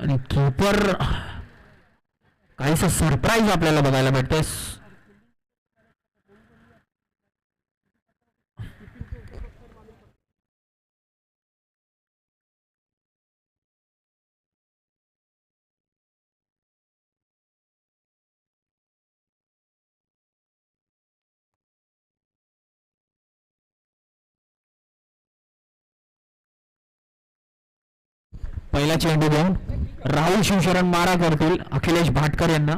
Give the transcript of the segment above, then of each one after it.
आणि कीपर काहीसं सरप्राईज आपल्याला बघायला भेटते. पहिला चेंडू घेऊन राहुल शिवशरण मारा करतील अखिलेश भाटकर यांना.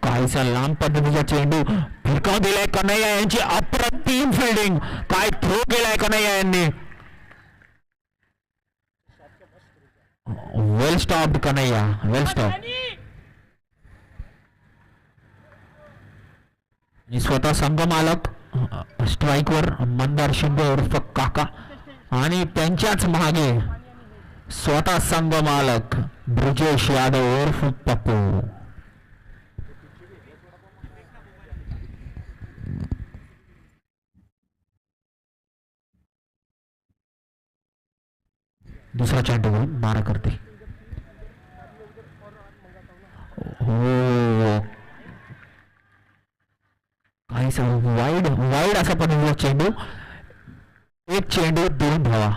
काहीसा लांब पद्धतीचा चेंडू फिरकाव दिलाय कन्हैया यांची अप्रतिम फिल्डिंग. काय थ्रो केलाय कन्हैया यांनी. वेल स्टॉप्ड कन्हैया, वेल स्टॉप. स्वतः संघ मालक स्ट्राईकवर मंदार शिंदे उर्फ काका आणि त्यांच्याच मागे स्वतः संघ मालक ब्रिजेश यादव उर्फ पप्पू. दुसरा चेंडू मारा करते. हो काहीसा वाईड वाईड असा पद्धतीचा चेंडू. एक चेंडू 2 धावा.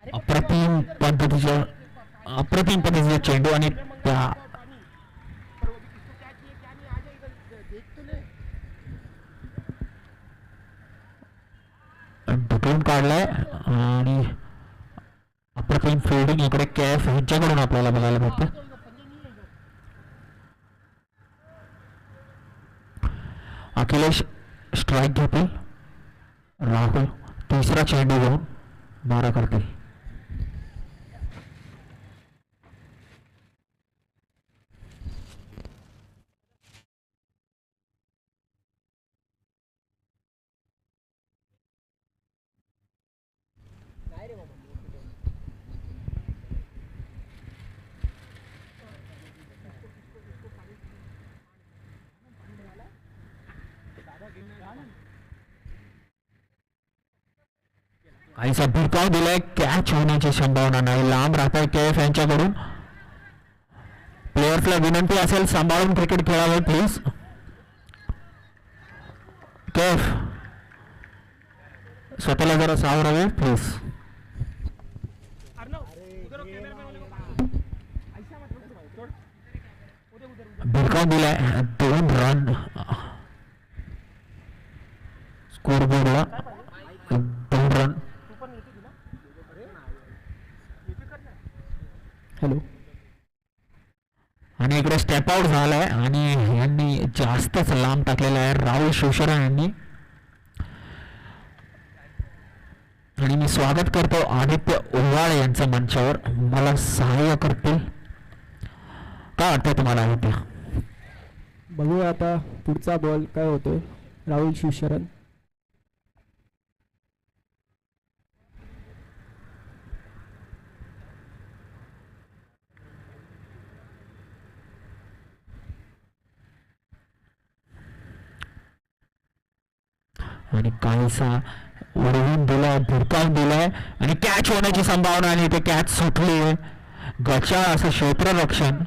अप्रतिम पद्धतीचा चेंडू आणि त्या ढकलून काढलाय आणि अप्रतिम फिल्डिंग इकडे कॅफ ह्यांच्याकडून आपल्याला बघायला भेटतं. अखिलेश स्ट्राईक घेतील. राहुल तिसरा चेंडू घेऊन मारा करतील. काहीसा भिरकाव दिलाय. कॅच होण्याची संभावना नाही. लांब राहत आहे केएफ यांच्याकडून. प्लेयर्सला विनंती असेल सांभाळून क्रिकेट खेळावे प्लीज. केएफ स्वतःला जरा सावरावे प्लीज. भिरकाव दिलाय. 2 रन स्कोर बोर्डला. 2 रन. हॅलो. आणि इकडे स्टेप आउट झालाय आणि यांनी जास्तच लांब टाकलेला आहे राहुल शिवशरण यांनी. आणि मी स्वागत करतो आदित्य ओवाळे यांचं मंचावर. मला सहाय्य करतील. काय वाटतं तुम्हाला आदित्य? बघूया आता पुढचा बॉल काय होतोय. राहुल शिवशरण. आणि काहीसा उडवून दिलाय, भिरकावून दिलाय आणि कॅच होण्याची संभावना आणि ते कॅच सुटली. गचा असं क्षेत्ररक्षण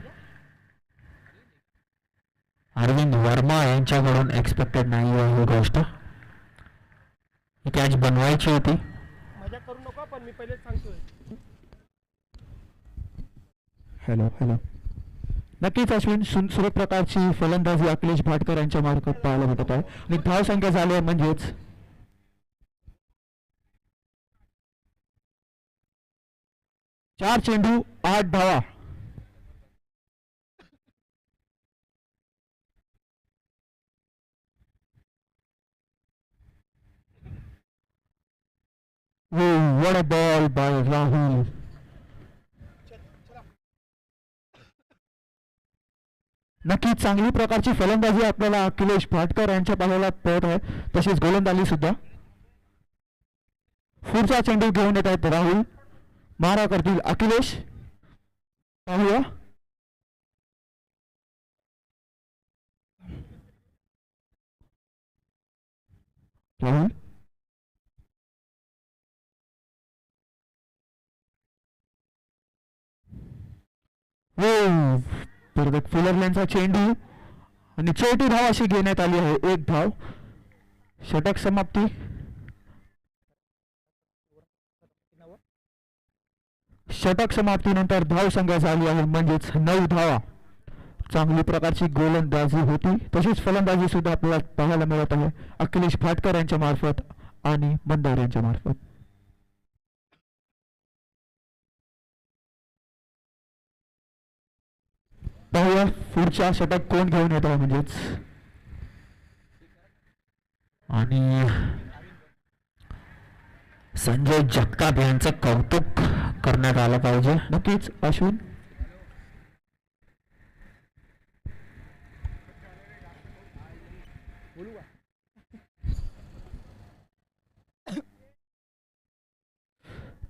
अरविंद वर्मा यांच्याकडून एक्सपेक्टेड नाही आहे ही गोष्ट. ही कॅच बनवायची होती. मजा करू नका पण मी पहिलेच सांगतोय. Hello hello. नक्कीच अश्विन सुरेख प्रकारची फलंदाजी अखिलेश भाटकर यांच्या मार्फत पाहायला भेटत आहे. आणि धाव संख्या झाली आहे म्हणजेच 4 चेंडू 8 धावा. What a ball by Rahul. नक्कीच चांगली प्रकारची फलंदाजी आपल्याला अखिलेश भाटकर यांच्या पाहायला पडत आहे, तसेच गोलंदाजी सुद्धा. पुढचा चेंडू घेऊन येत आहेत राहुल, मारा करतील अखिलेश. पाहूया. राहुल हो, परत फिलरलॅनचा चेंडू आणि छोटी धाव अशी घेण्यात आली आहे. एक धाव, षटक समाप्ती. षटक समाप्तीनंतर धाव संख्या झाली आहे म्हणजेच 9 धावा. चांगली प्रकारची गोलंदाजी होती, तशीच फलंदाजी सुद्धा आपल्याला पाहायला मिळत आहे अखिलेश भाटकर यांच्या मार्फत आणि मंदार यांच्या मार्फत. पाहूया पुढच्या षटक कोण घेऊन येत आहे म्हणजेच. आणि संजय जगताप यांचं कौतुक करण्यात आलं पाहिजे. नक्कीच अश्विन.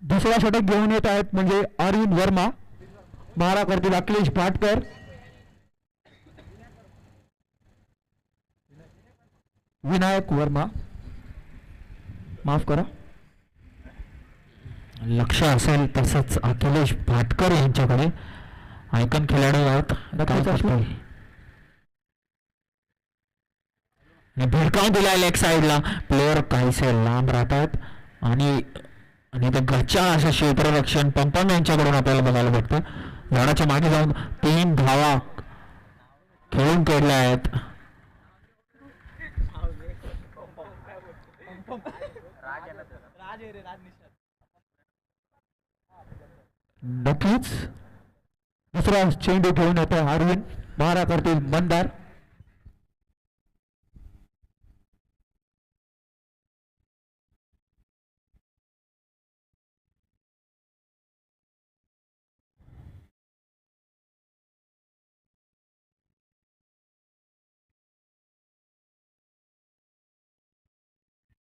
दुसरा षटक घेऊन येत आहेत म्हणजे अरविंद वर्मा, मारा करतील अखिलेश भाटकर. विनायक वर्मा, माफ करा. लक्ष असेल तसंच अखिलेश भाटकर यांच्याकडे आयकॉन खेळाडू आहेत. नक्कीच अश्विन. भिडकावून दिला लेग साईडला, प्लेअर काहीसे लांब राहत आहेत आणि ते गच्चा असं क्षेत्ररक्षण पंपन यांच्याकडून आपल्याला बघायला भेटतं. झाडाच्या मागे जाऊन 3 धावा खेळून काढल्या आहेत. नक्कीच दुसरा चेंडू घेऊन येतो अरविंद, मारा करतील मंदार.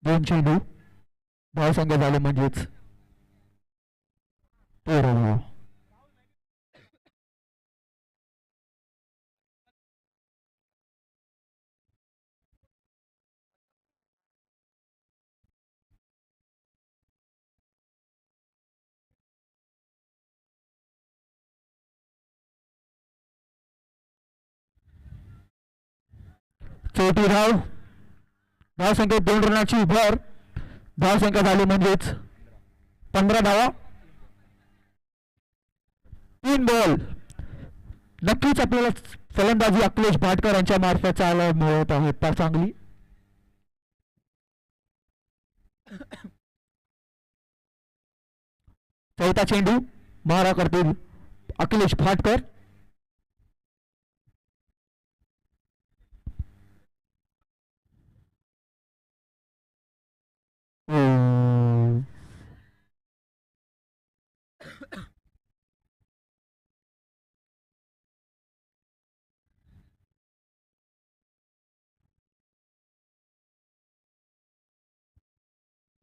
दोन चेंडू, धाव संख्या झाले म्हणजेच 13 धावा. चौथी धाव, धाव संख्या 2 रनाची भर. धाव संख्या झाली म्हणजेच 15 धावा. 3 बॉल. नक्कीच आपल्याला फलंदाजी अखिलेश भाटकर यांच्या मार्फत चालू मिळत आहे फार चांगली. चौथा चेंडू, मारा करतील अखिलेश भाटकर.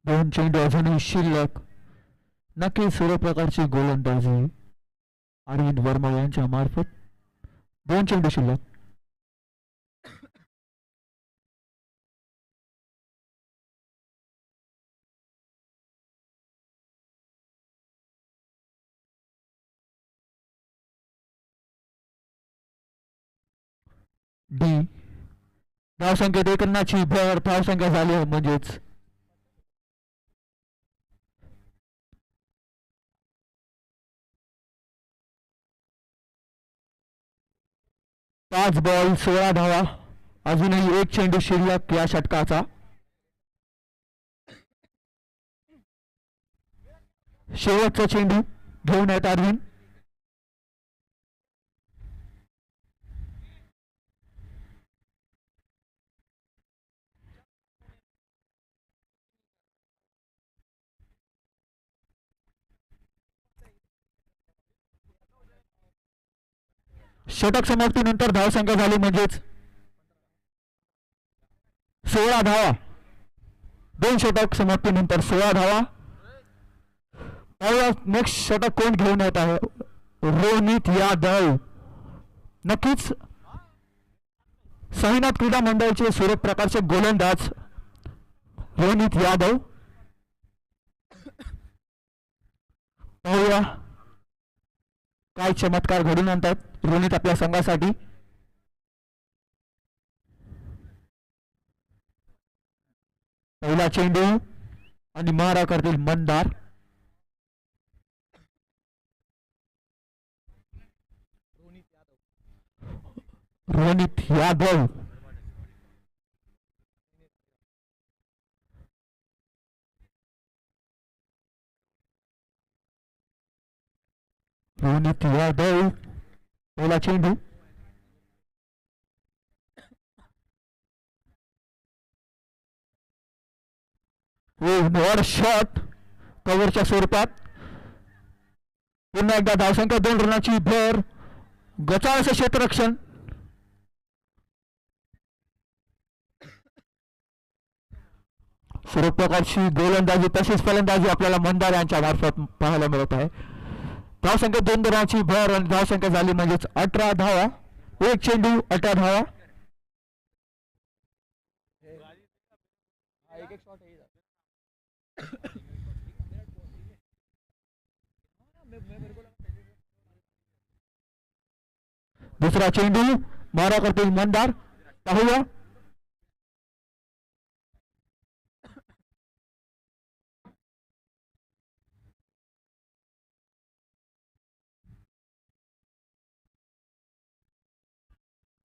दोन चेंडू अजूनही शिल्लक. नक्कीच सर्व प्रकारची गोलंदाजी अरविंद वर्मा यांच्या मार्फत. 2 चेंडू शिल्लक. डी, धाव संख्येत 1 रनाची भर. धाव संख्या झाली आहे म्हणजेच 5 बॉल 16 धावा. अजूनही 1 चेंडू शिल्लक या षटकाचा. शेवटचा चेंडू घेऊन येत अरविंद. षटक समाप्तीनंतर धावसंख्या झाली म्हणजेच 16 धावा. 2 षटक समाप्तीनंतर 16 धावा. नेक्स्ट षटक कोण घेऊन येत आहे? रोनित यादव. नक्कीच साईनाथ क्रीडा मंडळाचे सुरेख प्रकारचे गोलंदाज रोनित यादव. पाहूया काय चमत्कार घडून आणतात रोनित आपल्या संघासाठी. पहिला चेंडू आणि मारा करतील मंदार. रोनित यादव. रोनित यादव पहिला चेंडू. वॉड शॉट कव्हरच्या स्वरूपात. पुन्हा एकदा धावसंख्या 2 रनाची भर. गचाळ असं क्षेत्ररक्षण. सुरेख प्रकारची गोलंदाजी तसेच फलंदाजी आपल्याला मंदार यांच्या मार्फत पाहायला मिळत आहे. धावसंख्या 2 रनाची भर आणि धावसंख्या झाली म्हणजेच 18 धावा. एक चेंडू 18 धावा. एक शॉट है दुसरा चेंडू मारा करतील मंदार. पाहूया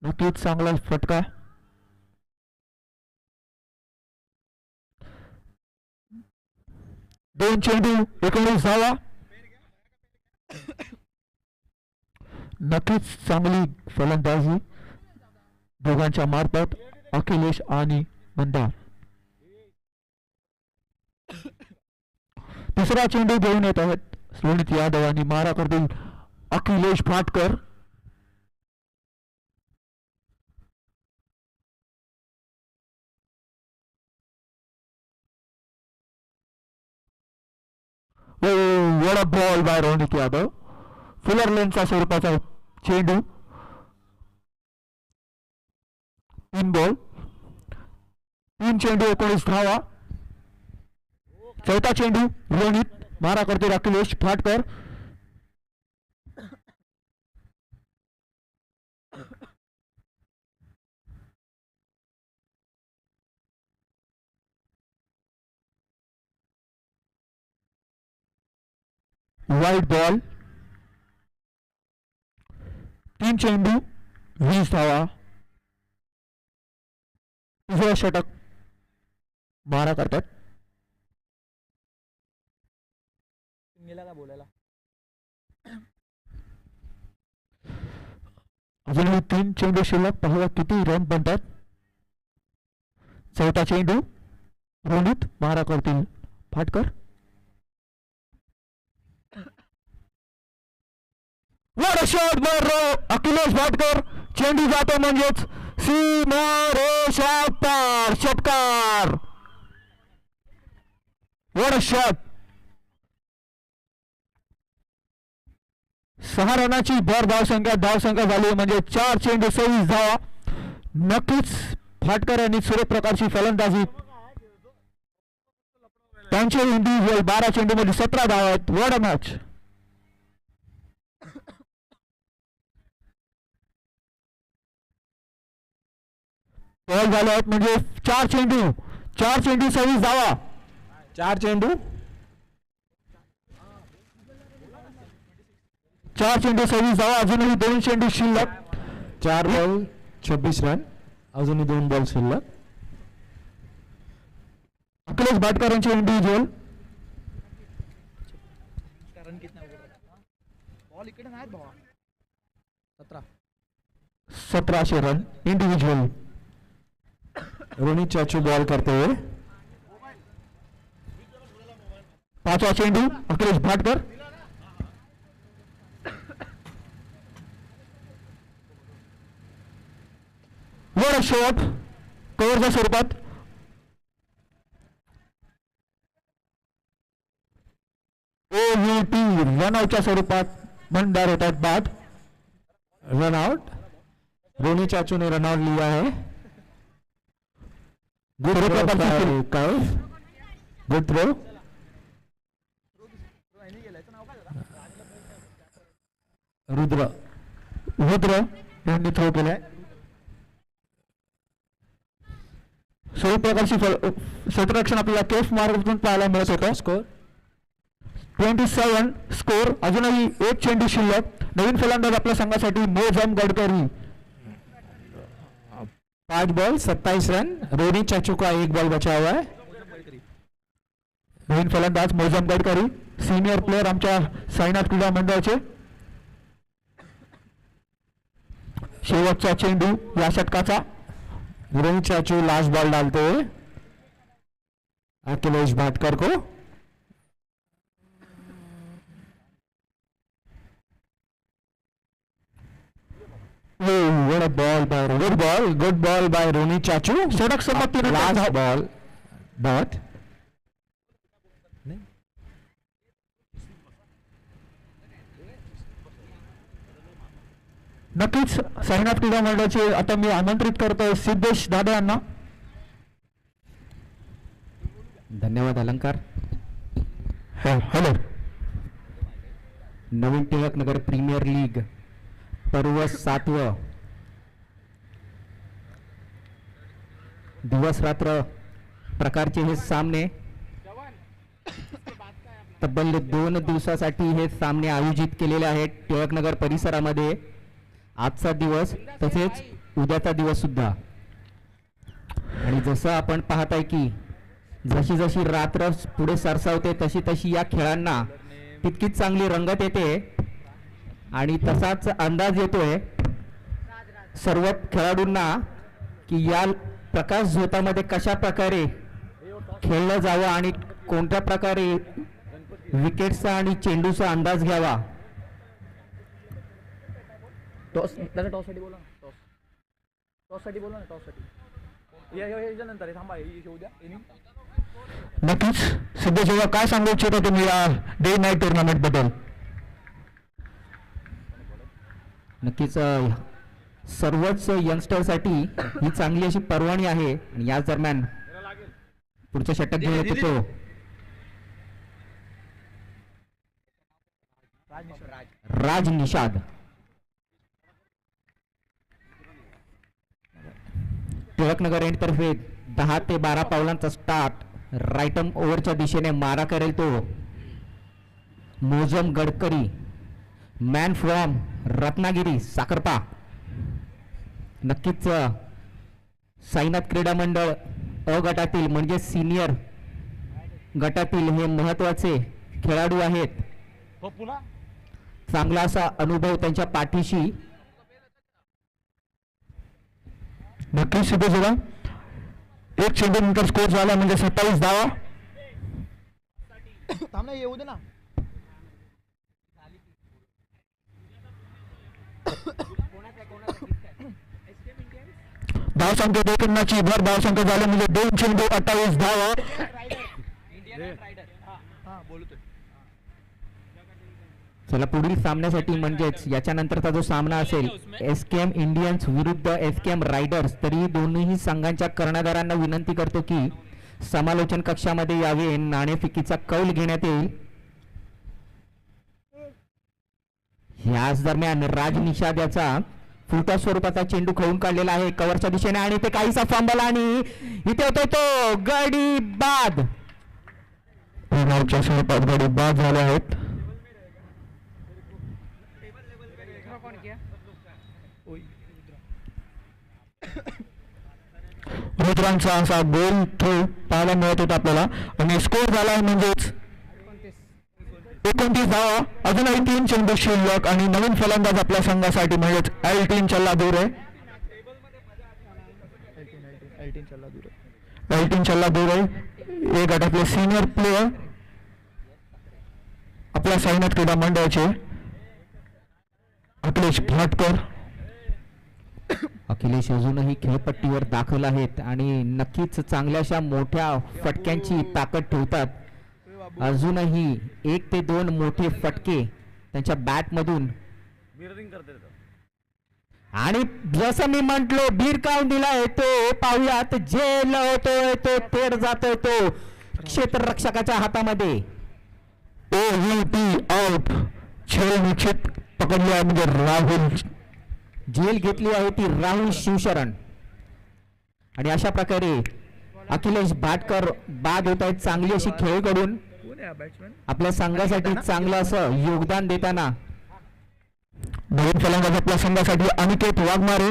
नक्कीच चांगला फटका. दोन चेंडू 19 धावा. नक्कीच चांगली फलंदाजी दोघांच्या मार्फत अखिलेश आणि मंदार. तिसरा चेंडू घेऊन येत आहेत रोनित यादव आणि मारा करतील अखिलेश फाटकर. वडा ball by Ronit Yadav. Fuller लेनचा स्वरूपाचा चेंडू. 3 बॉल 3 चेंडू 19 धावा. चौथा चेंडू रोनित मारा करतील अखिलेश फाटकर. वाईट बॉल. 3 चेंडू 20 धावा. तिसरा षटक मारा करतात. गेला का बोलायला? अजूनही 3 चेंडू शिल्लक. पाहूया किती रन बनतात. चौथा चेंडू रोनित मारा करतील फाटकर. वर शॉट मारो अखिलेश फाटकर. चेंडू जातो म्हणजेच सीमारेषा पार. षटकार. वर शॉट. 6 रनाची भर धावसंख्या झाली म्हणजे 4 चेंडू 26 धावा. नक्कीच फाटकर यांनी सुरेख प्रकारची फलंदाजी. त्यांचे इंडिव्हिज्युअल 12 चेंडू मध्ये 17 धावा आहेत. What a match. बॉल झाले आहेत म्हणजे 4 चेंडू 26 धावा. 4 चेंडू 26 धावा. अजूनही 2 चेंडू शिल्लक. 4 बॉल 26 रन. अजूनही 2 बॉल शिल्लक. अखिलेश भाटकर यांचे इंडिव्हिज्युअल. रन कितना बॉल इकडे नाहीत भावा. 1700 रन इंडिव्हिज्युअल. रोनित चाचू बॉल करते हुए. 5वा चेंडू अखिलेश भाटकर. अवघड शॉट कव्हरच्या स्वरूपात. OVT रनआउटच्या स्वरूपात भंडार होतात बाद. रनआउट. रोनी चाचू ने रनआउट लिया है. Good throw. Good throw. Rudra यांनी थ्रो केलाय. सर्व प्रकारची क्षेत्ररक्षण आपल्याला केफ मार्गातून पाहायला मिळत होतं. Score 27 score. अजूनही एक चेंडू शिल्लक. नवीन फलंदाज आपल्या संघासाठी मोजम गडकरी. 5 ball 27 run. रोनी चाचू का 1 बॉल बचा हुआ है. नवीन फलंदाज मोजम गडकरी सिनियर प्लेयर आमच्या साईनाथ क्रीडा मंडळाचे. शेवटचा चेंडू या षटकाचा. रोनी चाचू लास्ट बॉल डालते हुए अखिलेश भाटकर को. गुड बॉल बाय रोनी चाचू. षटक समाप्ती लास्ट बॉल डॉट. नक्कीच साईनाथ क्रीडा मंडळाचे आता मी आमंत्रित करतोय सिद्धेश दादा यांना. धन्यवाद अलंकार. हॅलो. नवीन टिळकनगर प्रीमियर लीग पर्व 7. दिवस रात्र प्रकारचे हे सामने तब्बल 2 दिवसासाठी हे सामने आयोजित केलेले आहेत टिळकनगर परिसरामध्ये. आजचा दिवस तसेच उद्याचा दिवस सुद्धा. आणि जसं आपण पाहत आहे की जशी जशी रात्र पुढे सरसावते तशी तशी या खेळांना तितकीच चांगली रंगत येते आणि तसाच अंदाज येतोय सर्व खेळाडूंना की या प्रकाश झोतामध्ये कशा प्रकारे खेळलं जावं आणि कोणत्या प्रकारे विकेटचा आणि चेंडूचा अंदाज घ्यावा. टॉस त्याला टॉससाठी बोला ना. टॉससाठी बोला ना. टॉससाठी या नंतर थांबा येऊ द्या. नक्कीच सिद्धेश दादा काय सांगू इच्छिता तुम्ही या डे नाईट टुर्नामेंट बद्दल. नक्कीच सर्वच यंगस्टरसाठी ही चांगली अशी पर्वणी आहे. आणि याच दरम्यान पुढचं षटक घेऊन येतो तो राज निषाद. टिळकनगर एंड तर्फे 10 ते 12 पावलांचा स्टार्ट. राईटम ओव्हरच्या दिशेने मारा करेल तो मोजम गडकरी मॅन फ्रॉम रत्नागिरी साखरपा. नक्कीच साईनाथ क्रीडा मंडळ अ गटातील म्हणजे सिनियर गटातील हे महत्वाचे खेळाडू आहेत. चांगला असा अनुभव त्यांच्या पाठीशी. नक्कीच सिद्धेश दादा एक चेंडू नंतर स्कोर झाला म्हणजे 27 धावा. थांब ना येऊ दे ना. धावसंख्या देखील भर धावसंख्या झाली म्हणजे 2 चेंडू 28 धावा. चला पुढील सामन्यासाठी म्हणजेच याच्यानंतरचा जो सामना असेल SKM इंडियन्स विरुद्ध SKM रायडर्स. तरी दोन्ही संघांच्या कर्णधारांना विनंती करतो की समालोचन कक्षामध्ये यावे. नाणेफेकीचा कौल घेण्यात येईल. याच दरम्यान राज निषाद याचा फुलटॉस स्वरूपाचा चेंडू खेळून काढलेला आहे कव्हरच्या दिशेने आणि ते काहीसा फंबल आणि इथे होतोय तो गडी बाद. स्वरूपात गडी बाद झाले आहेत. रुद्रांचा असा गोल थ्रो पाहायला मिळत होता आपल्याला आणि स्कोर झाला म्हणजेच 29 धावा. अजूनही 3 चेंडू शिल्लक आणि नवीन फलंदाज आपल्या संघासाठी म्हणजेच एल्टिन चल्लादुरे. एल्टिन चल्लादुरे हे गटातले सिनियर प्लेयर आपल्या साईनाथ क्रीडा मंडळाचे. अखिलेश भाटकर अखिलेश अजूनही खेळपट्टीवर दाखल आहेत आणि नक्कीच चांगल्याशा मोठ्या फटक्यांची ताकद ठेवतात. अजूनही 1 ते 2 मोठे फटके त्यांच्या बॅटमधून. मिररिंग करते रे तो. आणि जसं मी म्हंटलो भिरकावून दिलाय तो. पाहूयात जेल होतोय तो, तेड जातोय तो क्षेत्ररक्षकाच्या हातामध्ये. OUT out. खेळ निश्चित पकडली आहे म्हणजे राहुल. झेल घेतली आहे ती राहुल शिवशरण. आणि अशा प्रकारे अखिलेश भाटकर बाद होत आहेत चांगली अशी खेळकडून. कोण आहे बॅट्समॅन? आपल्या संघासाठी चांगलं असं योगदान देताना. नवीन फलंदाज आपल्या संघासाठी अनिकेत वाघमारे,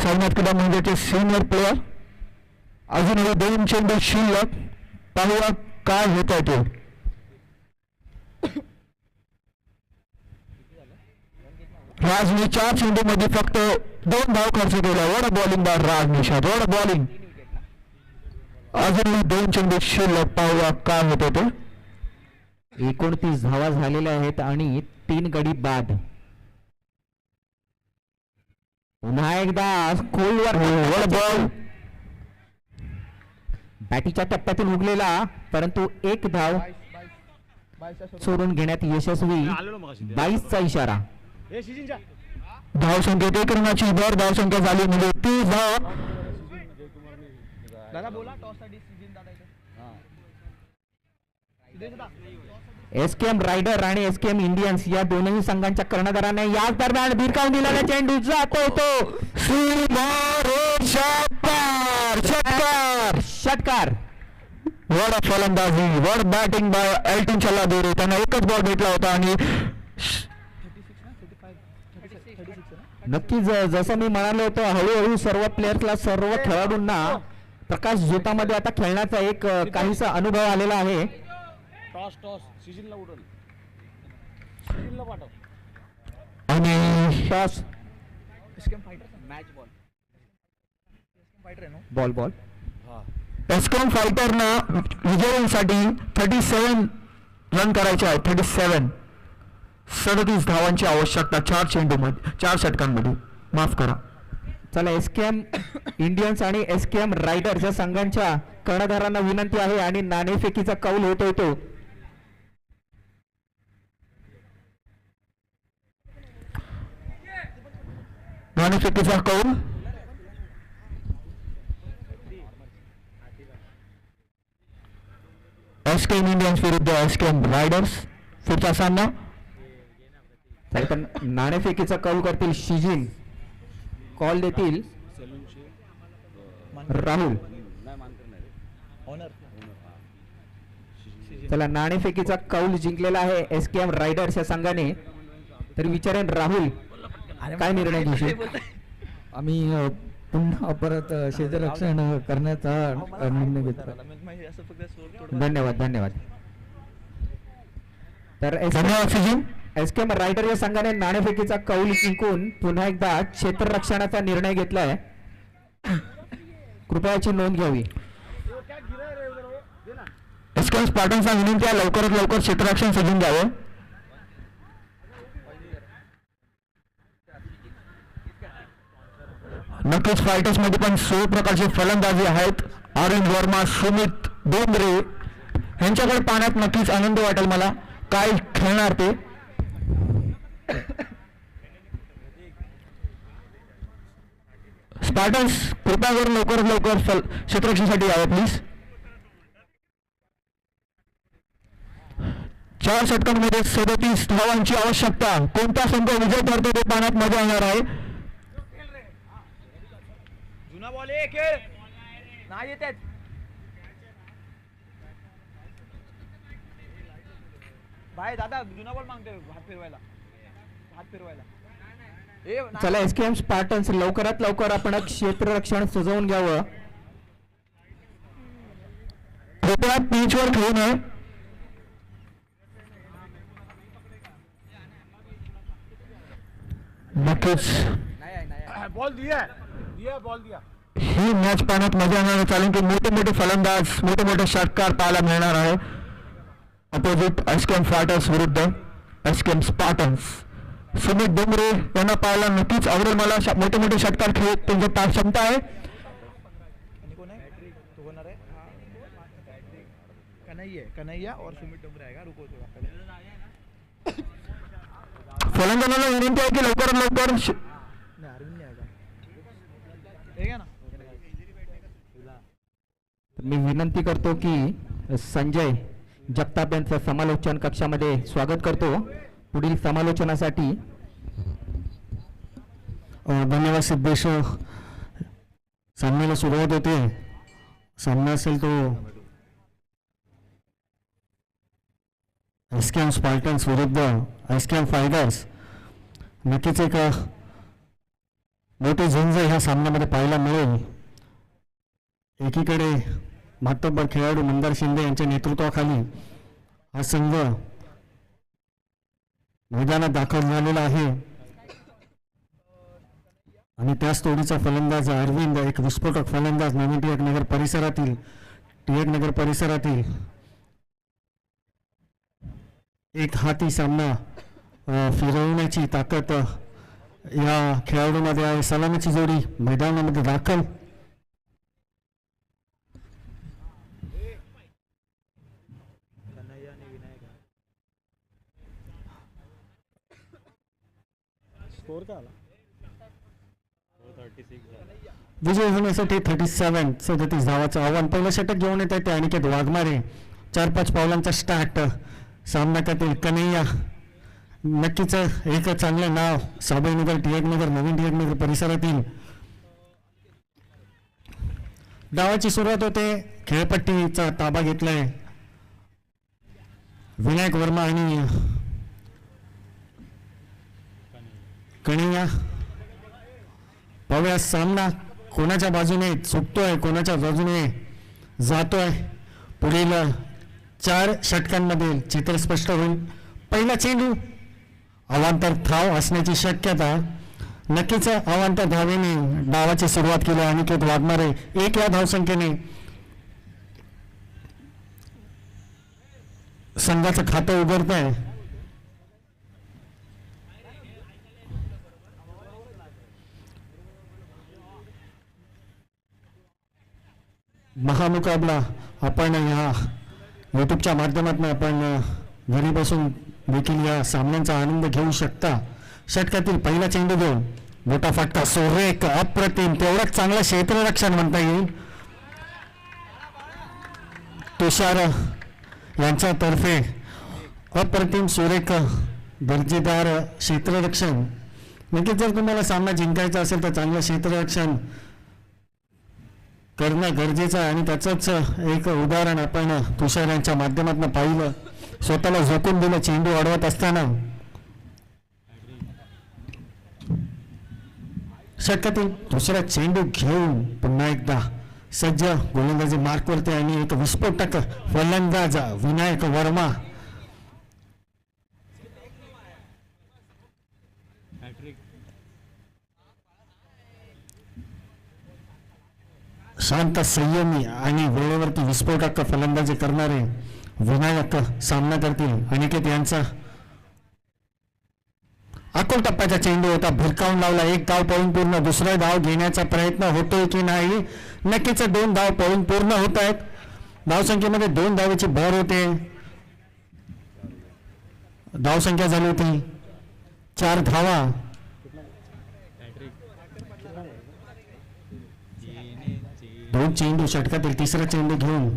साईनाथ क्रीडा मंडळाचे सिनियर प्लेअर. अजूनही 2 चेंडू शिल्लक. पाहूया काय होत आहे ते. राजने 4 चेंडू मध्ये फक्त 2 धाव खर्च केला. वड बॉलिंग बार राज निषाद, वड बॉलिंग. अजूनही 2 चेंडू शिल्लक. पाहूया काय होत ते. 29 धावा झालेल्या आहेत आणि 3 गडी बाद. पुन्हा एकदा खोलवर वड बॉल. बॅटीच्या टप्प्यातून उगलेला परंतु 1 धाव चोरून घेण्यात यशस्वी. 22चा इशारा. हे शिजिनच्या धाव संख्येत 1 रनाची भर. धाव संख्या झाली म्हणजे 30 धाव. दादा बोला टॉस साठी सिजन दादा इथे. एसकेएम रायडर आणि एसकेएम इंडियन्स या दोनही संघांच्या कर्णधारांना याच दरम्यान भिरकावून दिलेला चेंडू जातोय तो. षटकार. षटकार. वड फलंदाजी, वड बॅटिंग बाय एल्टन चल्लादुरे. त्यांना एकच बॉल भेटला होता आणि नक्कीच जसं मी म्हणालो होतो हळूहळू सर्व प्लेयर्सला सर्व खेळाडूंना प्रकाश झोतामध्ये आता खेळण्याचा एक काहीसा अनुभव आलेला आहे. टॉस सिजनला उडवलं. सिजनला पाठव. आणि toss SKM fighter match ball. SKM fighter आहे ना. बॉल. एस्कॉम फायटरनं विजयासाठी 37 रन करायचे आहेत. 37 धावांची आवश्यकता 4 चेंडूमध्ये, 4 षटकांमध्ये. माफ करा. चला एसकेएम इंडियन्स आणि एसकेएम रायडर्स या संघांच्या कर्णधारांना विनंती आहे आणि नाणेफेकीचा कौल होतोय तो. नाणेफेकीचा कौल. एसकेएम इंडियन्स विरुद्ध एसकेएम रायडर्स. पुढचा सामना. तरी पण नाणेफेकीचा कौल करतील शिजिन. कॉल देतील राहुल. ऑनर. चला नाणेफेकीचा कौल जिंकलेला आहे एसकेएम रायडर्स या संघाने. तर विचारेन राहुल काय निर्णय घेशील. आम्ही पुन्हा परत क्षेत्ररक्षण करण्याचा निर्णय घेतला. धन्यवाद. तर धन्यवाद सिजन. एसकेएम रायडर या संघाने नाणेफेकीचा कौल जिंकून पुन्हा एकदा क्षेत्ररक्षणाचा निर्णय घेतलाय. कृपया याची नोंद घ्यावी. एसकेएम स्पार्टन्सना विनंती आहे लवकरात लवकर क्षेत्ररक्षण सजून द्यावं. नक्कीच फायटर्स मध्ये पण 16 प्रकारचे फलंदाजी आहेत. अरुण वर्मा, सुमित डोंगरे यांच्याकडे पाहण्यात नक्कीच आनंद वाटेल मला. काय खेळणार ते. स्पार्टन्स कृपया करून लवकरात लवकर क्षेत्ररक्षणासाठी यावं प्लीज. 4 षटकांमध्ये 37 धावांची आवश्यकता. कोणता संघ विजय ठरतो ते पाहण्यात मजा येणार आहे. जुना बॉल आहे खेळ नाही येत. भाई दादा जुना बॉल मागतोय हात फिरवायला. चला एसकेएम स्पार्टन्स लवकरात लवकर आपण क्षेत्ररक्षण सजवून घ्यावं. कृपया पिचवर खेळू नये. नक्कीच बॉल दिया. ही मॅच पाहण्यात मजा येणार. चालेल की मोठे मोठे फलंदाज, मोठे मोठे षटकार पाहायला मिळणार आहे. अपोजिट एसकेएम फायटर्स विरुद्ध एसकेएम स्पार्टन्स. सुमित डोंगरे यांना पाहायला नक्कीच आवडेल मला. मोठे मोठे षटकार खेळत त्यांची क्षमता आहे. आणि कोण आहे तो होणार आहे कन्हैया और सुमित डोंगरे आएगा. रुको तो पहले फलंदाजांना विनंती आहे की लवकरात लवकर नहीं अरविंद नहीं आएगा. ना मी विनंती करतो की संजय जगताप यांचं समालोचन कक्षामध्ये स्वागत करतो पुढील समालोचनासाठी. धन्यवाद सिद्धेश. सामन्याला सुरुवात होते. सामना असेल तो एसकेएम स्पार्टन्स विरुद्ध एसकेएम फायटर्स. नक्कीच एक मोठी झुंज ह्या सामन्यामध्ये पाहायला मिळेल. एकीकडे मातब्बर खेळाडू मंदार शिंदे यांच्या नेतृत्वाखाली हा संघ मैदानात दाखल झालेला आहे आणि त्याच तोडीचा फलंदाज अरविंद, एक विस्फोटक फलंदाज, नवीन टिळक नगर परिसरातील एक हाती सामना फिरवण्याची ताकद या खेळाडूंमध्ये आहे. सलामीची जोडी मैदानामध्ये दाखल. कन्हैया आणि विनायक स्कोर काय आला. विजय होण्यासाठी 37 धावाचं आव्हान. पहिलं षटक घेऊन येत आहे ते अनिकेत वाघमारे. 4-5 पावलांचा स्टार्ट. सामना करतील कन्हैया. नक्कीच एक चांगलं नाव साबळनगर, टिळकनगर, नवीन टिळकनगर परिसरातील. डावाची सुरुवात होते. खेळपट्टीचा ताबा घेतलाय विनायक वर्मा आणि कन्हैया. पाहूया सामना कोणाच्या बाजूने चुकतोय, कोणाच्या बाजूने जातोय. पुढील 4 षटकांमध्ये चित्र स्पष्ट होईल. पहिला चेंडू अवांतर धाव असण्याची शक्यता. नक्कीच अवांतर धावेने डावाची सुरुवात केली अनिकेत वाघमारे. 1 या धावसंख्येने संघाचं खातं उघडत आहे. महामुकाबला आपण या यूट्यूबच्या माध्यमातून आपण घरी बसून देखील या सामन्यांचा आनंद घेऊ शकता. षटकातील पहिला चेंडू घेऊन मोठा फटका. सुरेख, अप्रतिम, तेवढंच चांगलं क्षेत्ररक्षण म्हणता येईल तुषार यांच्यातर्फे. अप्रतिम, सुरेख, दर्जेदार क्षेत्ररक्षण. नक्कीच जर तुम्हाला सामना जिंकायचा असेल तर चांगलं क्षेत्ररक्षण करणं गरजेचं आहे आणि त्याचंच एक उदाहरण आपण तुषार यांच्या माध्यमातून पाहिलं. स्वतःला झोकून दिलं चेंडू अडवत असताना. षटकातील दुसरा चेंडू घेऊन पुन्हा एकदा सज्ज गोलंदाजी मार्कवरती आणि एक विस्फोटक फलंदाज विनायक वर्मा. शांत, संयमी आणि वेळेवरती विस्फोटक फलंदाजी करणारे विनायक सामना करतील. अनिकेत यांचा अकोल टप्प्याचा चेंडू होता, भिरकावून लावला. 1 धाव पळून पूर्ण. दुसरा धाव घेण्याचा प्रयत्न होतोय की नाही. नक्कीच 2 धाव पळून पूर्ण होत आहेत. धावसंख्येमध्ये 2 धावेची भर होते. धावसंख्या झाली होती 4 धावा. दोन चेंडू. षटकातील तिसरा चेंडू घेऊन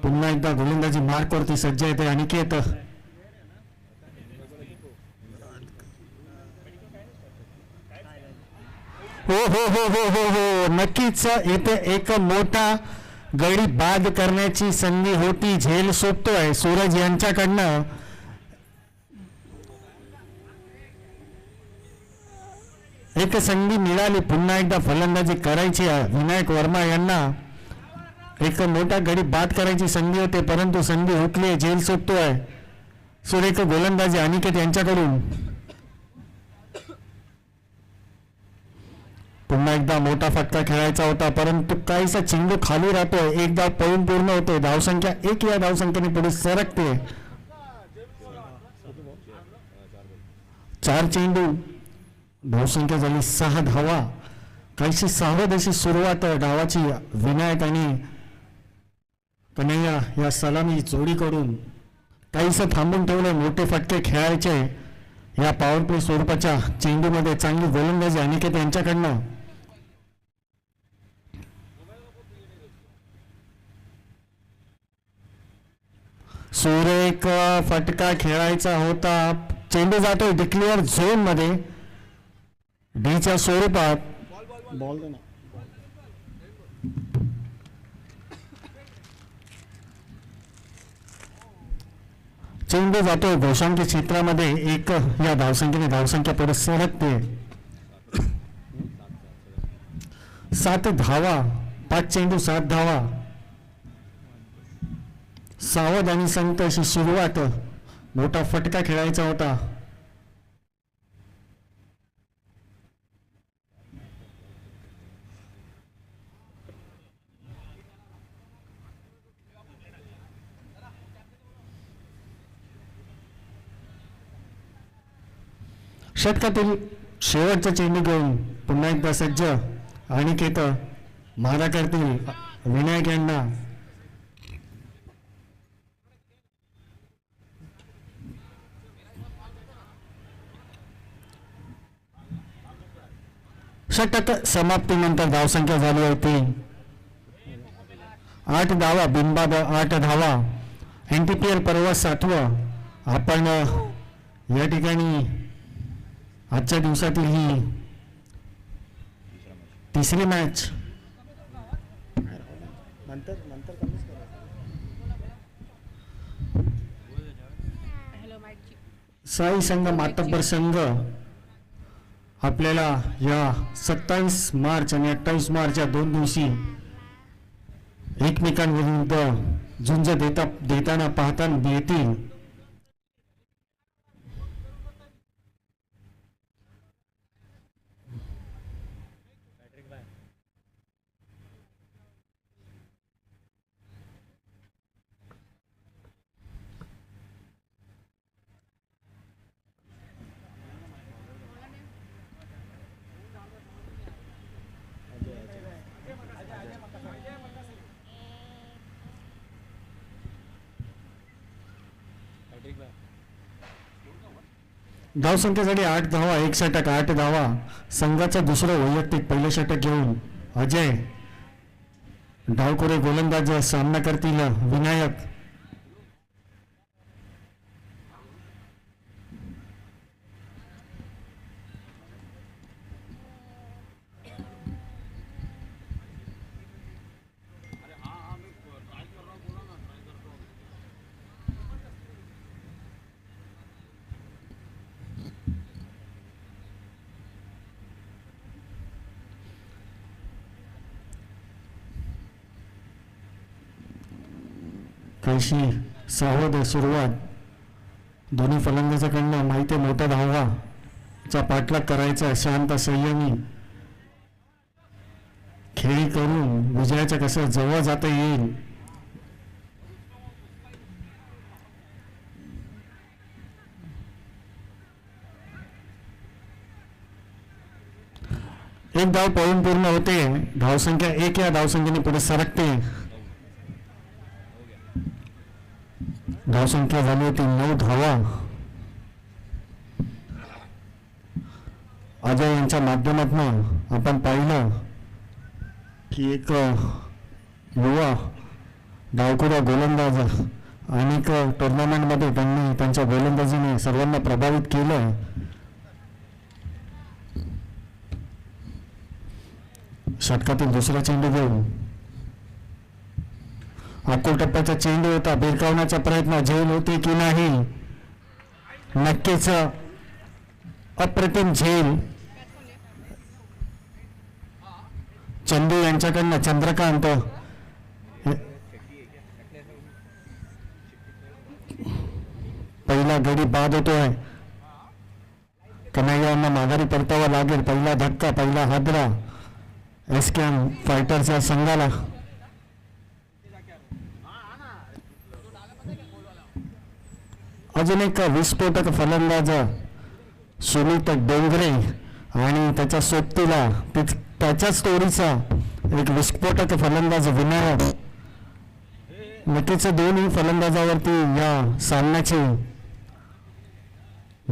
पुन्हा एकदा गोलंदाजी मार्कवरती सज्ज येते अनिकेत. हो हो हो हो हो हो नक्कीच येथे एक मोठा गडी बाद करण्याची संधी होती. झेल सोपतोय सूरज यांच्याकडनं. एक संधी मिळाली पुन्हा एकदा फलंदाजी करायची विनायक वर्मा यांना. एक मोठा गडी बाद करायची संधी होते परंतु संधी हुकली. झेल सुटतोय. सुरेख गोलंदाजी अनिकेत यांच्याकडून. पुन्हा एकदा मोठा फटका खेळायचा होता परंतु काहीसा चेंडू खाली राहतोय. 1 धाव पळून पूर्ण होते. धावसंख्या 1 या धावसंख्येने पुढे सरकते. 4 चेंडू, धावसंख्या झाली 6 धावा. काहीशी सावध अशी सुरुवात डावाची विनायक आणि कन्हैया या सलामी जोडीकडून. काहीसं थांबून ठेवले, मोठे फटके खेळायचे या पॉवर प्ले स्वरूपाच्या चेंडूमध्ये. चांगली गोलंदाजी अनिकेत यांच्याकडनं. सुरेख फटका खेळायचा होता. चेंडू जातोय डिक्लेअर झोन मध्ये डीच्या स्वरूपात. बॉल दे ना. चेंडू जातोय घोषांकी क्षेत्रामध्ये. एक या धावसंख्येने धावसंख्या पुढे सरकते. 7 धावा, 5 चेंडू 7 धावा. सावध आणि संत अशी सुरुवात. मोठा फटका खेळायचा होता. षटकातील शेवटचा चेंडू घेऊन पुन्हा एकदा सज्ज अनिकेत मारा करतील विनायक यांना. षटक समाप्तीनंतर धावसंख्या झाली होती 8 धावा, बिनबाद 8 धावा. NTPL पर्व 7वं. आपण या ठिकाणी आजच्या दिवसातील ही तिसरी मॅच. साई संघ मातब्बर संघ आपल्याला या 27 मार्च आणि 28 मार्च या 2 दिवशी एकमेकांविरुद्ध झुंज देताना पाहताना येतील. धावसंख्येसाठी 8 धावा, 1 षटक, 8 धावा. संघाचं दुसरं वैयक्तिक पहिलं षटक घेऊन अजय डावखोरे गोलंदाज सामना करतील विनायक. काहीशी सावध सुरुवात. दोन्ही फलंदाजाकडनं माहिती मोठा धावाचा पाठलाग करायचा. शांत संयमी खेळी करून विजयाच्या कसं जवळ जाता येईल. एक धाव पळून पूर्ण होते. धावसंख्या 1 या धावसंख्येने पुढे सरकते. धावसंख्या झाली होती 9 धावा. अजय यांच्या माध्यमातून आपण पाहिलं की एक युवा डावखोरा गोलंदाज अनेक टुर्नामेंटमध्ये त्यांनी त्यांच्या गोलंदाजीने सर्वांना प्रभावित केलं. षटकातील दुसरा चेंडू घेऊन अकोल टप्प्याचा चेंडू होता. भिरकावण्याचा प्रयत्न झेल होते की नाही? नक्कीच अप्रतिम झेल. चंदू यांच्याकडनं चंद्रकांत पहिला गडी बाद होतोय. कन्हैयांना माघारी परतावा लागेल. पहिला धक्का, पहिला हादरा एसकेएम फायटरच्या संघाला. अजून एक विस्फोटक फलंदाज सुमित डोंगरे आणि त्याच्या सोबतीला त्याच्याच तोडीचा एक विस्फोटक फलंदाज विनायक. नक्कीच दोन्ही फलंदाजावरती या सामन्याची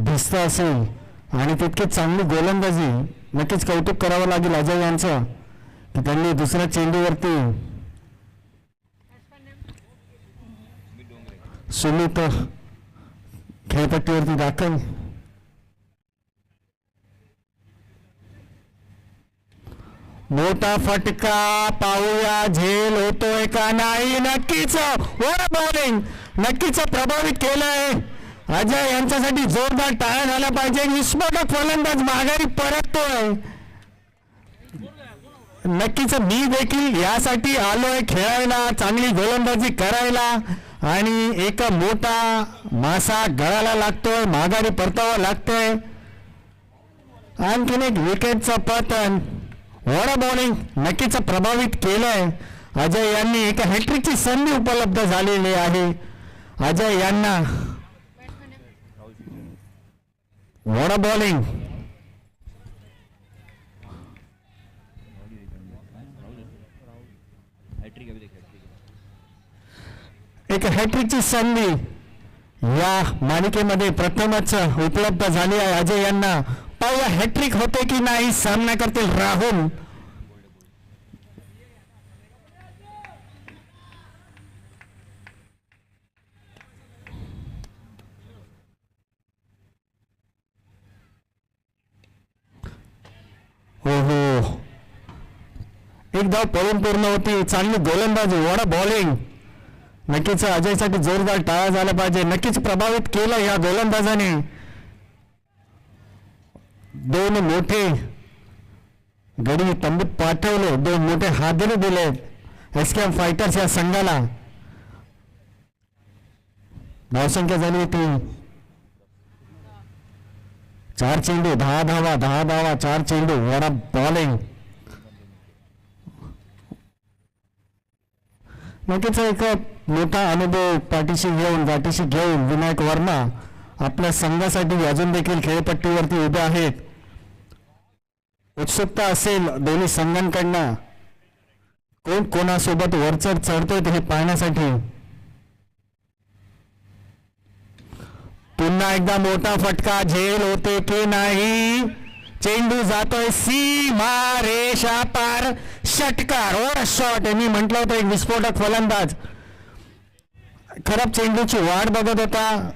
भिस्त असेल आणि तितकीच चांगली गोलंदाजी. नक्कीच कौतुक करावं लागेल अजय यांचं की त्यांनी दुसऱ्या चेंडूवरती सुमित खेळपट्टीवरती दाखल. मोठा फटका पाहूया झेल होतोय का नाही. नक्कीच वर बॉलिंग नक्कीच प्रभावित केलंय. अजय यांच्यासाठी जोरदार टाळ्या झाल्या पाहिजे. विस्फोटक फलंदाज माघारी परततोय. नक्कीच मी देखील यासाठी आलोय खेळायला, चांगली गोलंदाजी करायला आणि एक मोठा मासा गळाला लागतोय, माघारी परतावा लागतोय. आणखीन एक विकेटचं पतन. वॉर बॉलिंग नक्कीच प्रभावित केलंय. अजय यांनी एका हॅट्रिकची संधी उपलब्ध झालेली आहे. अजय यांना वॉर बॉलिंग एक हॅट्रिकची संधी या मालिकेमध्ये प्रथमच उपलब्ध झाली आहे अजय यांना. पाहूया हॅट्रिक होते की नाही. सामना करतील राहुल. हो एक धाव पळून पूर्ण होती. चांगली गोलंदाजी. What bowling. नक्कीच अजयसाठी जोरदार टाळा झाला पाहिजे. नक्कीच प्रभावित केलं या गोलंदाजाने. दोन मोठे गडी तंबूत पाठवले, दोन मोठे हादरे दिले एसकेएम फायटर्स या संघाला. धावसंख्या झाली होती 4 चेंडू 10 धावा 10 धावा 4 चेंडू. वडा बॉलिंग. नक्कीच एक मोठा अनुभव गाठीशी घेऊन विनायक वर्मा आपल्या संघासाठी अजून देखील खेळपट्टीवरती उभे आहेत. उत्सुकता असेल दोन्ही संघांकडनं कोण कोणासोबत वरचढ चढतोय हे पाहण्यासाठी. पुन्हा एकदा मोठा फटका. झेल होते की नाही. चेंडू जातोय सीमा रेषा पार. षटकार. और शॉट. मी म्हटलं होतं एक विस्फोटक फलंदाज खराब चेंडूची वाट बघत होता.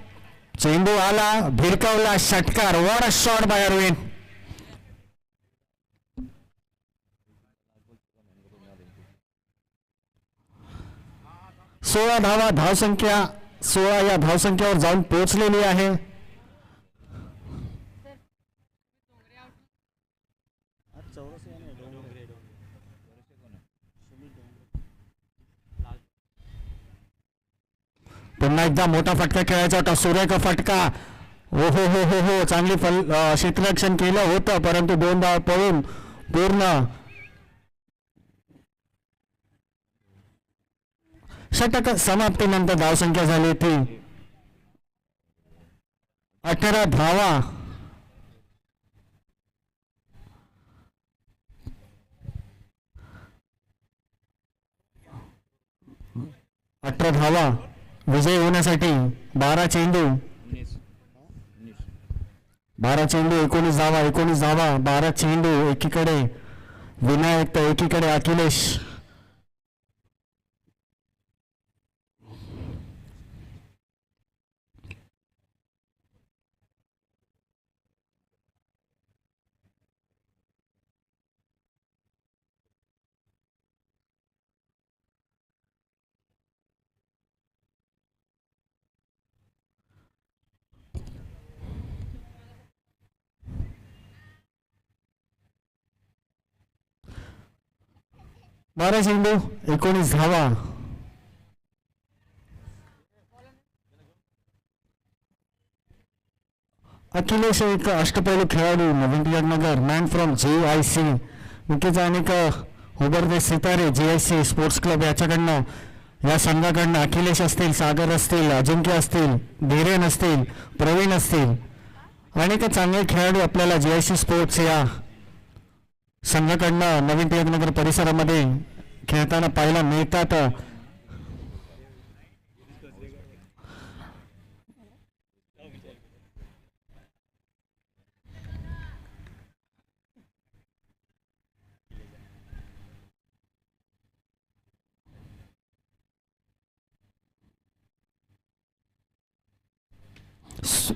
चेंडू आला, भिरकावला, षटकार. What shot by Arvind. सोळा धावा धावसंख्या 16 या धावसंख्येवर जाऊन पोहोचलेली आहे. पुन्हा एकदा मोठा फटका खेळायचा होता. सुरेख फटका. हो हो हो हो हो चांगली क्षेत्ररक्षण केलं होतं परंतु 2 धाव पळून पूर्ण. षटक समाप्तीनंतर धावसंख्या झाली होती 18 धावा. विजय होण्यासाठी 12 चेंडू 19 धावा 12 चेंडू. एकीकडे विनायक तर एकीकडे अखिलेश. बारा चेंडू 19 धावा. अखिलेश एक अष्टपैलू खेळाडू नगर मॅन फ्रॉम JIC. नक्कीच अनेक उभरते सितारे JIC स्पोर्ट्स क्लब याच्याकडनं या संघाकडनं अखिलेश असतील, सागर असतील, अजिंक्य असतील, धीरेन असतील, प्रवीण असतील अनेक चांगले खेळाडू आपल्याला JIC स्पोर्ट्स या संघाकडनं नवीन टिळकनगर परिसरामध्ये खेळताना पाहायला मिळतात.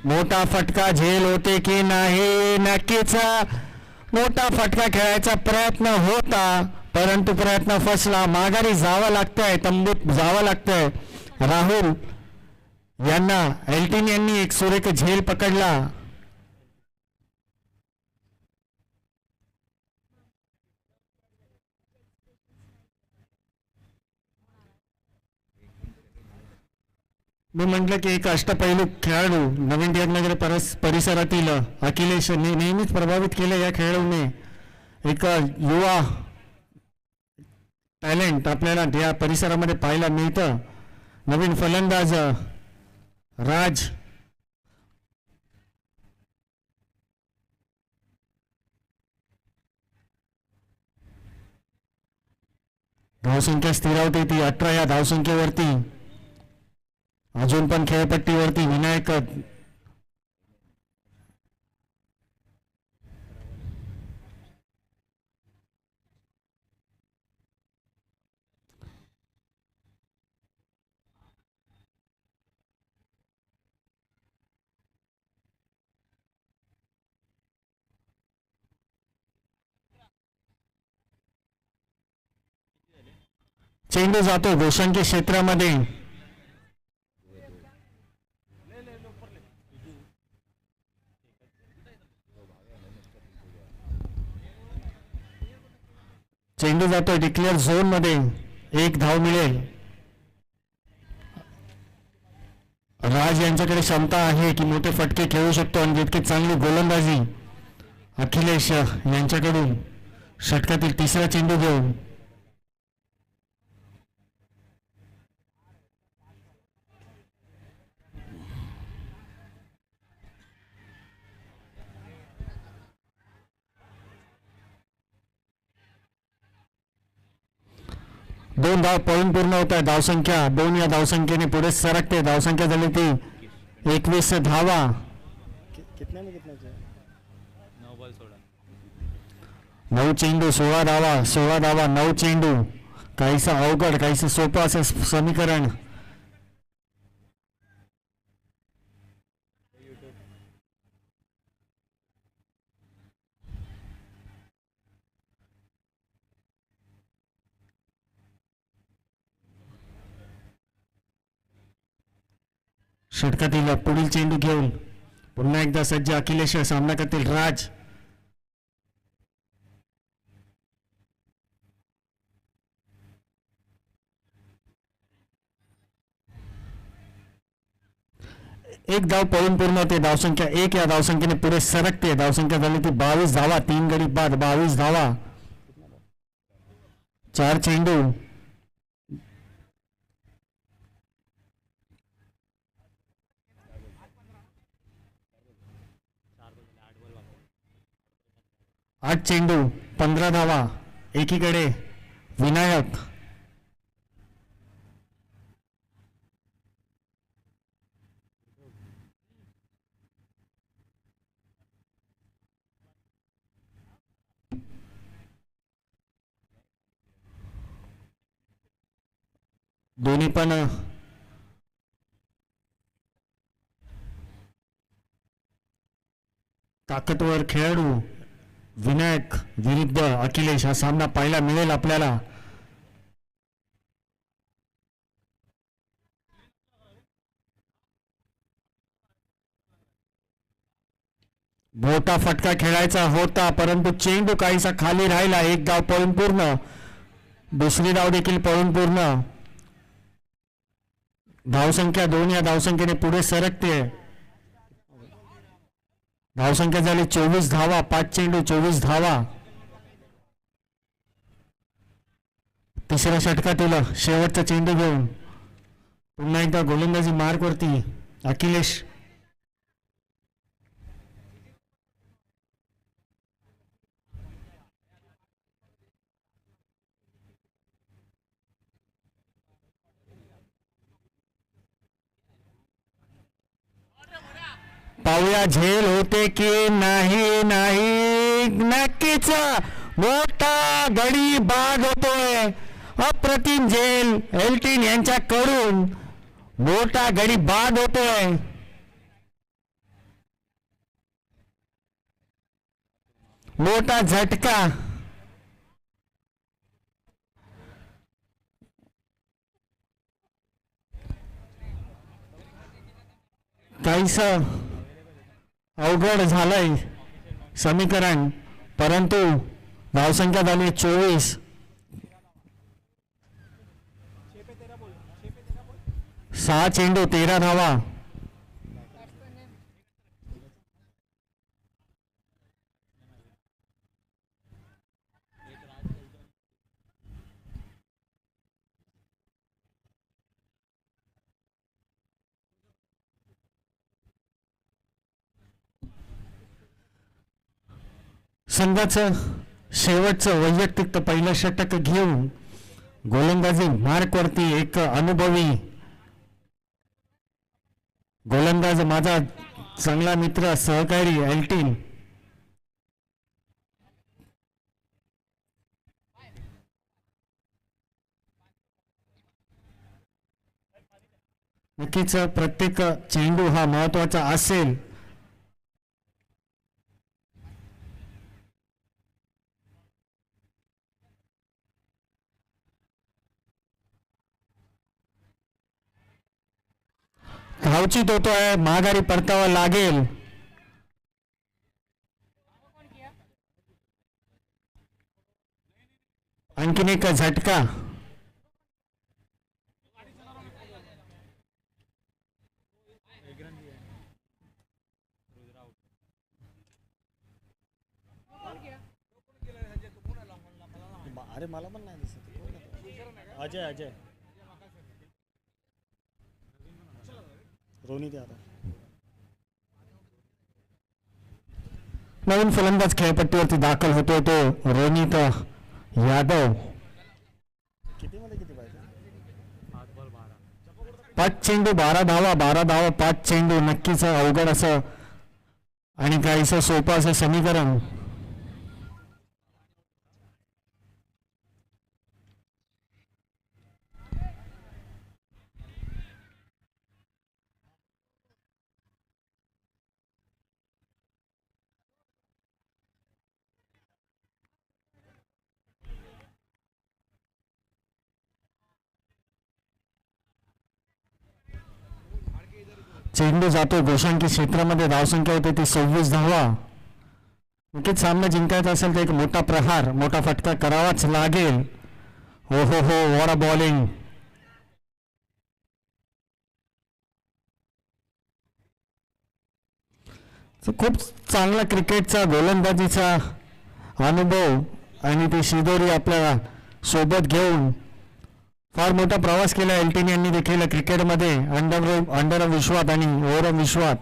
मोठा फटका झेल होते की नाही, नक्कीच मोठा फटका खेळायचा प्रयत्न होता परंतु प्रयत्न फसला. माघारी जावं लागतंय, तंबूत जावं लागतंय. राहुल यांना एल्टिन यांनी एक सुरेख झेल पकडला. मी म्हटलं की एक अष्टपैलू खेळाडू नवीन टिळकनगर परिसरातील अखिलेश नेहमीच प्रभावित केले. या खेळाडूने एक युवा टॅलेंट आपल्याला या परिसरामध्ये पाहायला मिळतं. नवीन फलंदाज राज धावसंख्या स्थिरावते ती 18 या धावसंख्येवरती. अजून पण खेळपट्टीवरती विनायक चेंडू जातो गोशांकी क्षेत्रामध्ये. चेंडू जातो डिक्लेअर झोन मध्ये. एक धाव मिळेल. राज यांच्याकडे क्षमता आहे की मोठे फटके खेळू शकतो आणि जितकी चांगली गोलंदाजी अखिलेश यांच्याकडून षटकातील तिसरा चेंडू घेऊन दोन धाव पळून पूर्ण होत आहे. धावसंख्या 2 या धावसंख्येने पुढे सरकते. धावसंख्या झाली ती 21 धावा. 9 चेंडू 16 धावा. 16 धावा 9 चेंडू. काहीसं अवघड काहीसं सोपं असं समीकरण. षटकातील पुढील चेंडू घेऊन पुन्हा एकदा सज्ज अखिलेश. सामना करतील राज. एक धाव पळून पूर्ण होते. धावसंख्या 1 या धावसंख्येने पुढे सरकते. धावसंख्या झाली ती 22 धावा. 3 गडी बाद 22 धावा. 4 चेंडू. आठ चेंडू 15 धावा. एकीकडे विनायक. दोन्ही पण ताकदवर खेळाडू. विनायक विरुद्ध अखिलेश हा सामना पाहायला मिळेल आपल्याला. मोठा फटका खेळायचा होता परंतु चेंडू काहीसा खाली राहिला. एक धाव पळून पूर्ण. दुसरी धाव देखील पळून पूर्ण. धावसंख्या 2 या धावसंख्येने पुढे सरकते. धावसंख्या झाली 24 धावा. 5 चेंडू 24 धावा. तिसऱ्या षटकातील शेवटचा चेंडू घेऊन पुन्हा एकदा गोलंदाजी मार्कवरती अखिलेश. पाहूया झेल होते की नाही. नाही नक्कीच मोठा गडी बाद होतोय. अप्रतिम झेल एल्टिन यांच्याकडून मोठा गडी बाद होतोय. मोठा झटका. काहीस अवघड झालंय समीकरण, परंतु धावसंख्या झाली 24. 6 चेंडू 13 धावा. संघाचं शेवटचं वैयक्तिक पहिलं षटक घेऊन गोलंदाजी मार्कवरती एक अनुभवी गोलंदाज, माझा चांगला मित्र सहकारी एल्टिन. नक्कीच प्रत्येक चेंडू हा महत्वाचा असेल. धावचित होतोय, माघारी परतावा लागेल. आणखीन एक झटका. अरे मला पण नाही दिसत. अजय अजय रोनी आता नवीन फलंदाज खेळपट्टीवरती दाखल होतो तो रोनित यादव. 5 चेंडू 12 धावा. 12 धावा 5 चेंडू. नक्कीच अवघड असं आणि काहीसं सोपं असं समीकरण. चेंडू जातो गोशांकी क्षेत्रामध्ये. धावसंख्या होते ती 26 धावा. नक्कीच सामना जिंकायचा असेल तर एक मोठा प्रहार, मोठा फटका करावाच लागेल. हो हो हो, व्हॉट अ बॉलिंग. खूप चांगला क्रिकेटचा गोलंदाजीचा अनुभव आणि ती शिदोरी आपल्या सोबत घेऊन फार मोठा प्रवास केला एल्टिन यांनी देखील क्रिकेटमध्ये अंडर विश्वात आणि ओव्हर विश्वात.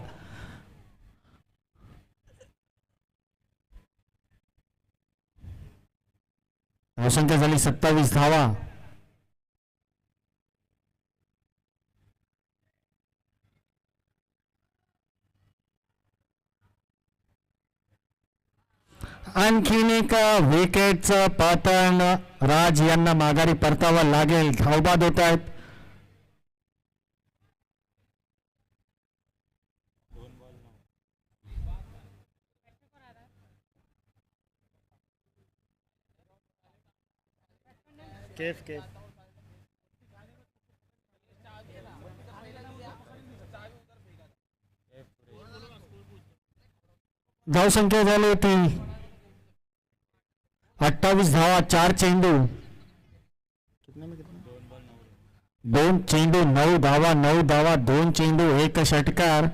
धावसंख्या झाली 27 धावा. आणखीन एक विकेटचं पतन. राज यांना माघारी परतावा लागेल. धावबाद होत आहेत. केफ केफ धावसंख्या झाली होती 28 धावा. 4 चेंडू 2 चेंडू 9 धावा. 9 धावा 2 चेंडू 1 षटकार.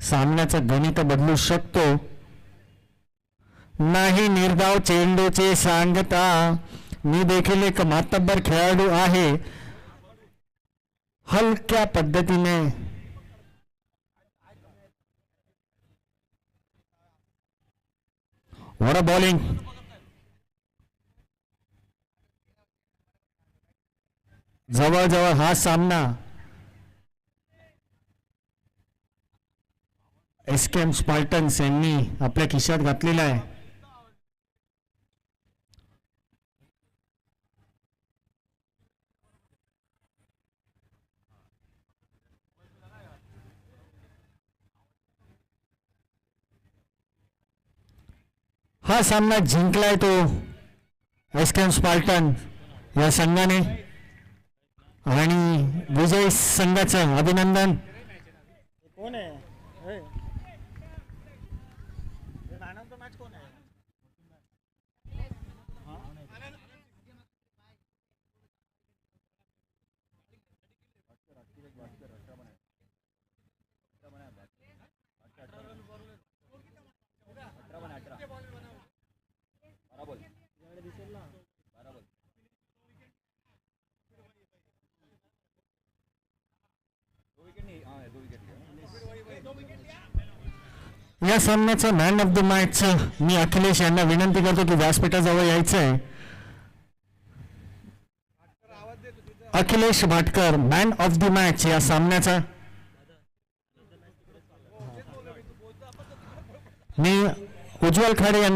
सामन्याचं गणित बदलू शकतो. नाही निर्धाव चेंडूचे सांगता. मी देखील एक मातब्बर खेळाडू आहे. हलक्या पद्धतीने व्हाट बॉलिंग. जवळजवळ हा सामना SKM स्पार्टन्स यांनी आपल्या खिशात घातलेला आहे. हा सामना जिंकलाय तो SKM स्पार्टन या संघाने आणि विजय संघाचं अभिनंदन. या सामन्याचं मॅन ऑफ द मॅच मी अखिलेश यांना विनंती करतो की व्यासपीठाजवळ यायचं आहे. Akhilesh Bhatkar man of the match या सामन्याचा. मी उज्ज्वल खाडे यांना